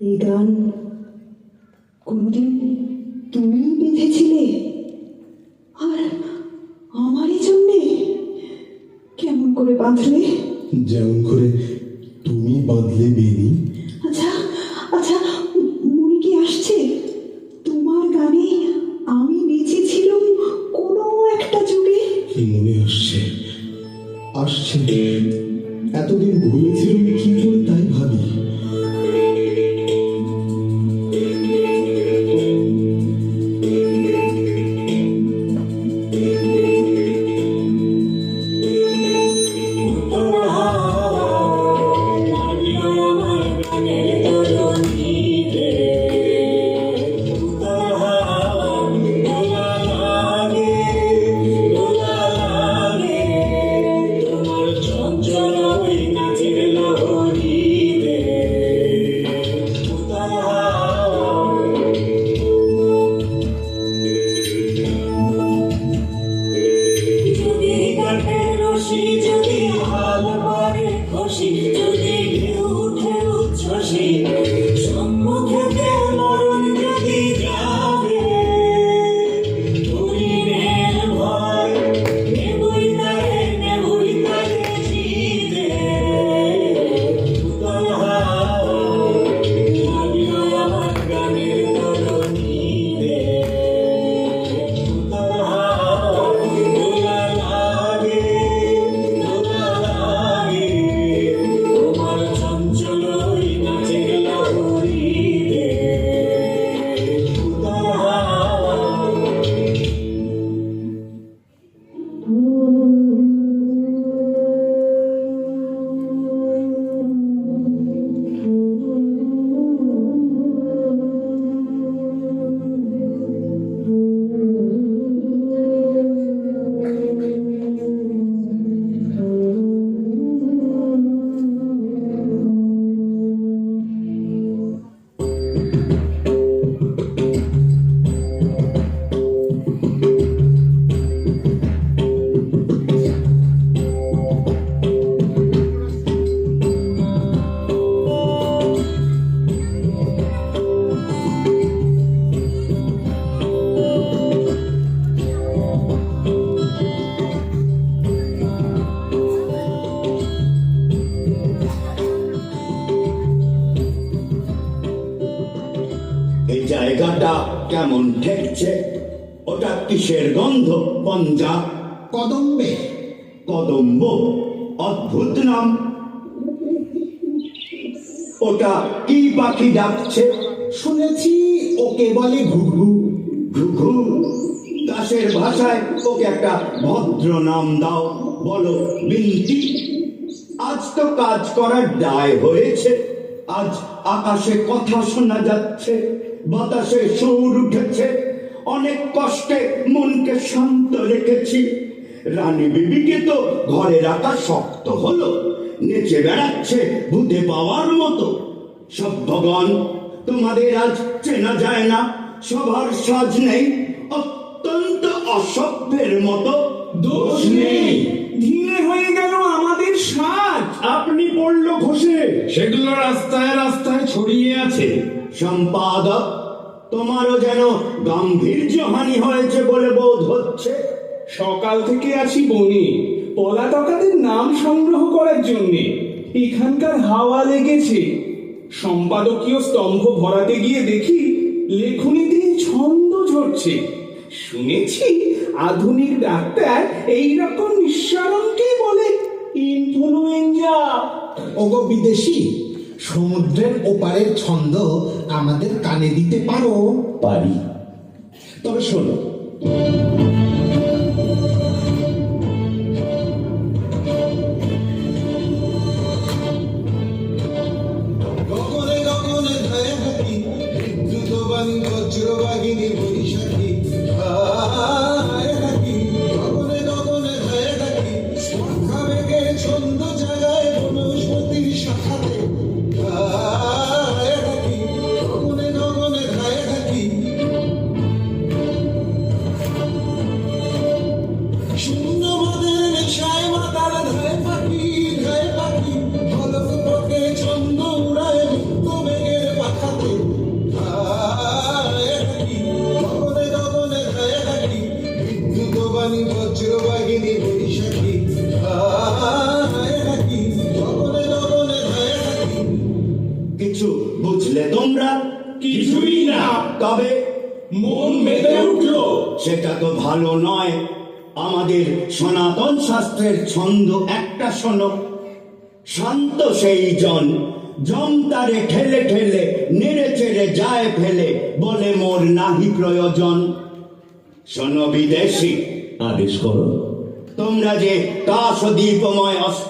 এই গান কোনদিন তুমি বেঁধেছিলে? আর আমারই জন্যে কেমন করে বাঁধলে? যেমন করে তুমি বাঁধলে বেনি। আচ্ছা আচ্ছা, মনে কি আসছে তোমার গানে আমি নেচেছিলাম কোনো একটা যুগে? মনে আসছে, আসছে। এতদিন ভুলেছিলাম কি করে তাই ভাবি। এই জায়গাটা কেমন ঠেকছে? ওটা কিসের গন্ধ? পঞ্জা? কদম্বে। কদম্ব? অদ্ভুত নাম। ওটা কি পাখি ডাকছে? শুনেছি ওকে বলে ঘুঘু। ঘুঘু? দাসের ভাষায় ওকে একটা ভদ্র নাম দাও, বলো বিন্তি। আজ তো কাজ করার দায় হয়েছে। আজ আকাশে কথা শোনা যাচ্ছে, বাতাসে সুর উঠেছে। অনেক কষ্টে মনকে শান্ত রেখেছি। রানী বিবিকে তো ঘরে রাখা শক্ত হলো, নেচে বেড়াচ্ছে ভূতে পাওয়ার মতো। সভ্যগণ, তোমাদের আজ চেনা যায় না, সবার সাজ নেই, অত্যন্ত অসভ্যের মতো। দোষ নেই, ধীরে হয়ে গেল আমাদের সাজ। আপনি পড়ল ঘষে, সেগুলো রাস্তায় রাস্তায় ছড়িয়ে আছে। সম্পাদক, তোমারও যেন গাম্ভীর্যহানি হয়েছে বলে বোধ হচ্ছে। সকাল থেকে আছি বনে পলাতকাদের নাম সংগ্রহ করার জন্যে। এখানকার হাওয়া লেগেছে। সম্পাদকীয় স্তম্ভ ভরাতে গিয়ে দেখি লেখনী দিয়ে ছন্দ ঝরছে। শুনেছি আধুনিক ডাক্তার এইরকম নিঃসরণকেই বলে ইনফ্লুয়েঞ্জা। ওগো বিদেশি, সমুদ্রের ওপারের ছন্দ আমাদের কানে দিতে পারো? পারি, তবে শোনো। গগনে গগনে ধায় হাতি, বিদ্যুৎবাণী বজ্রবাহিনী বৈশাখী। হায় হাতি, গগনে গগনে ধায় হাতি, স্পর্ধা বেগে ছন্দ জাগায় বনস্পতির শাখাতে। হায় হাতি, গগনে গগনে ধায় হাতি, শূন্য মদের নেশায় মাতাল ধায় পাখি, ধায় পাখি, ঝলক পথে ছন্দ উড়ায় মুক্ত বেগের পাখা। কিছু বুঝলে তোমরা? কিছুই না। তবে মন মেতে উঠলো। সেটা তো ভালো নয়। আমাদের সনাতন শাস্ত্রের ছন্দ একটা শোনো। শান্ত সেই জন জমতারে ঠেলে ঠেলে নেড়ে চেড়ে যায় ফেলে, বলে মোর নাহি প্রয়োজন। শোনো বিদেশি, আদেশ করো। তোমরা যে কাশদীপময় অস্ত্র